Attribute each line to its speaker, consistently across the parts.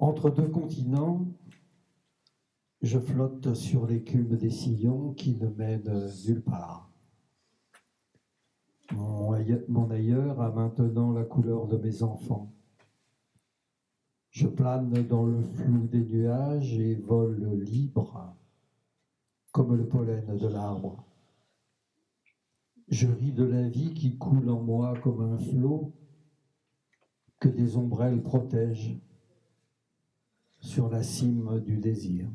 Speaker 1: Entre deux continents, je flotte sur l'écume des sillons qui ne mènent nulle part. Mon ailleurs a maintenant la couleur de mes enfants. Je plane dans le flou des nuages et vole libre comme le pollen de l'arbre. Je ris de la vie qui coule en moi comme un flot que des ombrelles protègent sur la cime du désir.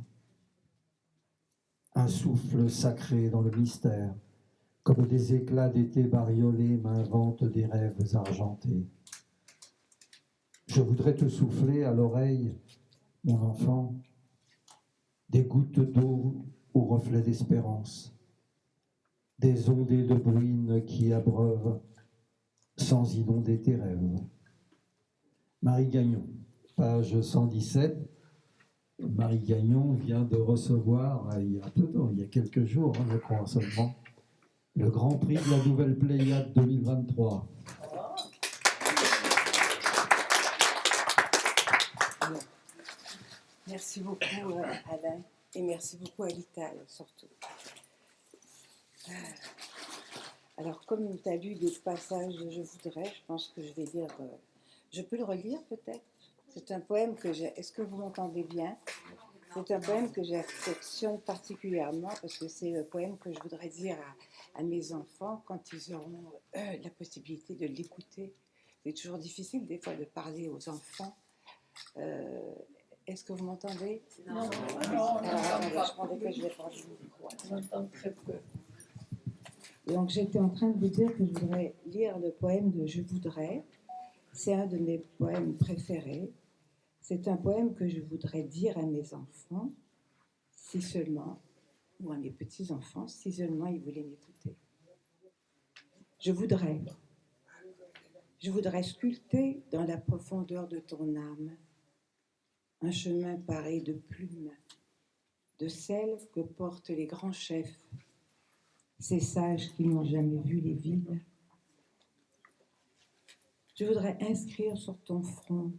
Speaker 1: Un souffle sacré dans le mystère, comme des éclats d'été bariolés m'inventent des rêves argentés. Je voudrais te souffler à l'oreille, mon enfant, des gouttes d'eau au reflet d'espérance, des ondées de bruine qui abreuvent sans inonder tes rêves. Marie Gagnon, page 117. Marie Gagnon vient de recevoir, il y a peu de temps, il y a quelques jours, je crois seulement, le Grand Prix de la Nouvelle Pléiade 2023.
Speaker 2: Merci beaucoup Alain et merci beaucoup à Lital surtout. Alors comme tu as lu des passages de Je voudrais, je pense que je vais lire, je peux le relire peut-être. C'est un poème que j'ai, est-ce que vous m'entendez bien? C'est un poème que j'affectionne particulièrement parce que c'est le poème que je voudrais dire à mes enfants quand ils auront la possibilité de l'écouter. C'est toujours difficile des fois de parler aux enfants. Est-ce que vous m'entendez?
Speaker 3: Non.
Speaker 2: Je pensais que je vais prendre le micro.
Speaker 3: J'entends très peu.
Speaker 2: Donc j'étais en train de vous dire que je voudrais lire le poème de Je voudrais. C'est un de mes poèmes préférés. C'est un poème que je voudrais dire à mes enfants, si seulement, ou à mes petits-enfants, si seulement ils voulaient m'écouter. Je voudrais sculpter dans la profondeur de ton âme un chemin paré de plumes, de celles que portent les grands chefs, ces sages qui n'ont jamais vu les villes. Je voudrais inscrire sur ton front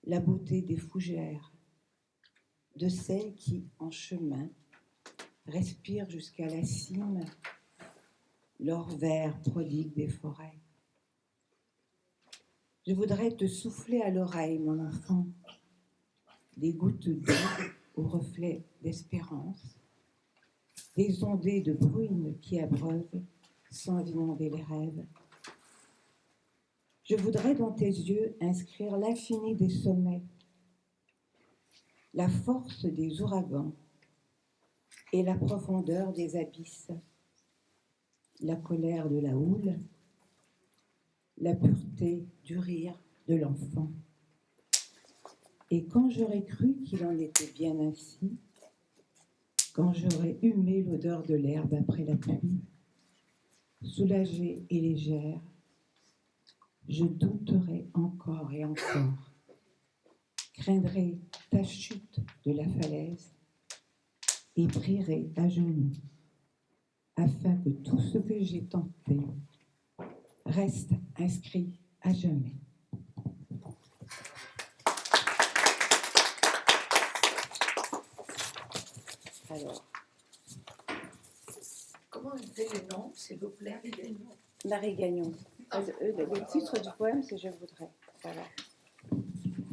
Speaker 2: la beauté des fougères, de celles qui, en chemin, respirent jusqu'à la cime l'or vert prodigue des forêts. Je voudrais te souffler à l'oreille, mon enfant, des gouttes d'eau au reflet d'espérance, des ondées de bruine qui abreuvent sans inonder les rêves. Je voudrais dans tes yeux inscrire l'infini des sommets, la force des ouragans et la profondeur des abysses, la colère de la houle, la pureté du rire de l'enfant. Et quand j'aurais cru qu'il en était bien ainsi, quand j'aurais humé l'odeur de l'herbe après la pluie, soulagée et légère, je douterai encore et encore, craindrai ta chute de la falaise et prierai à genoux, afin que tout ce que j'ai tenté reste inscrit à jamais. Alors,
Speaker 3: Comment on fait le nom, s'il vous plaît?
Speaker 2: Marie Gagnon. Le titre du poème, c'est Je voudrais. Voilà.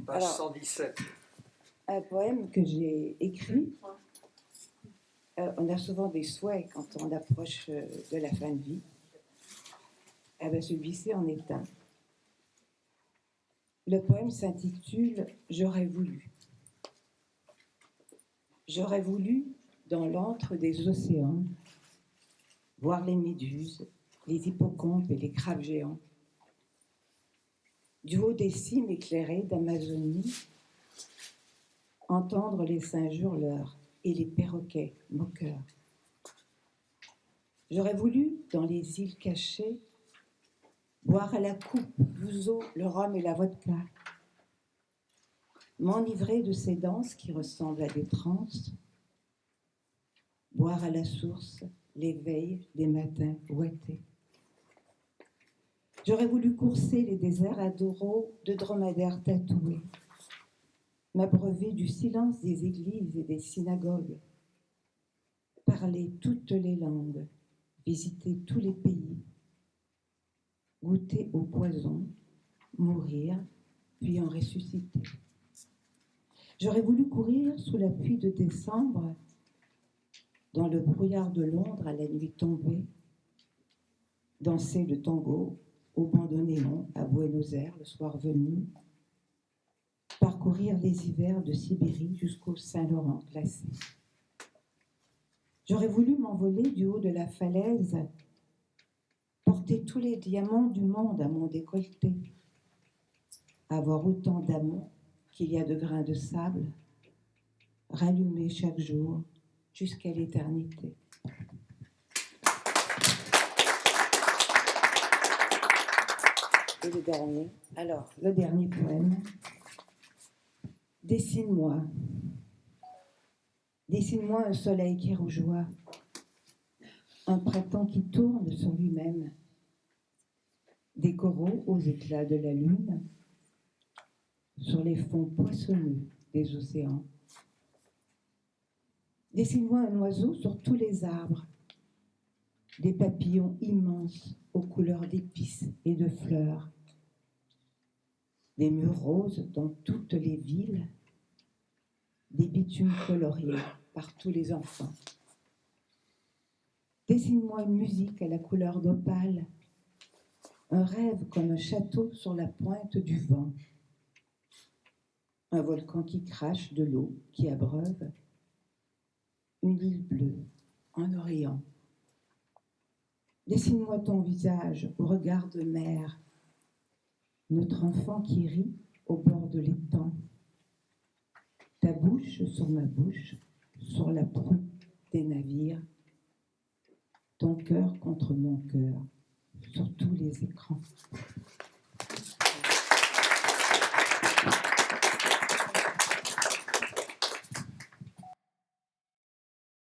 Speaker 1: Page 117.
Speaker 2: Un poème que j'ai écrit. On a souvent des souhaits quand on approche de la fin de vie. Celui-ci en est un. Le poème s'intitule J'aurais voulu. J'aurais voulu, dans l'antre des océans, voir les méduses, les hippocampes et les crabes géants. Du haut des cimes éclairées d'Amazonie, entendre les singes hurleurs et les perroquets moqueurs. J'aurais voulu, dans les îles cachées, boire à la coupe l'ouzo, le rhum et la vodka, m'enivrer de ces danses qui ressemblent à des transes, boire à la source l'éveil des matins ouatés. J'aurais voulu courser les déserts adoraux de dromadaires tatoués, m'abreuver du silence des églises et des synagogues, parler toutes les langues, visiter tous les pays, goûter au poison, mourir, puis en ressusciter. J'aurais voulu courir sous la pluie de décembre, dans le brouillard de Londres à la nuit tombée, danser le tango au banc de néon à Buenos Aires le soir venu, parcourir les hivers de Sibérie jusqu'au Saint-Laurent glacé. J'aurais voulu m'envoler du haut de la falaise, porter tous les diamants du monde à mon décolleté, avoir autant d'amour qu'il y a de grains de sable, rallumer chaque jour jusqu'à l'éternité. Et le dernier, le dernier poème. Dessine-moi un soleil qui rougeoie, un printemps qui tourne sur lui-même, des coraux aux éclats de la lune, sur les fonds poissonneux des océans. Dessine-moi un oiseau sur tous les arbres, des papillons immenses aux couleurs d'épices et de fleurs, des murs roses dans toutes les villes, des bitumes coloriés par tous les enfants. Dessine-moi une musique à la couleur d'opale, un rêve comme un château sur la pointe du vent, un volcan qui crache de l'eau, qui abreuve, une île bleue en Orient. Dessine-moi ton visage au regard de mer, notre enfant qui rit au bord de l'étang, ta bouche sur ma bouche, sur la proue des navires, ton cœur contre mon cœur, sur tous les écrans.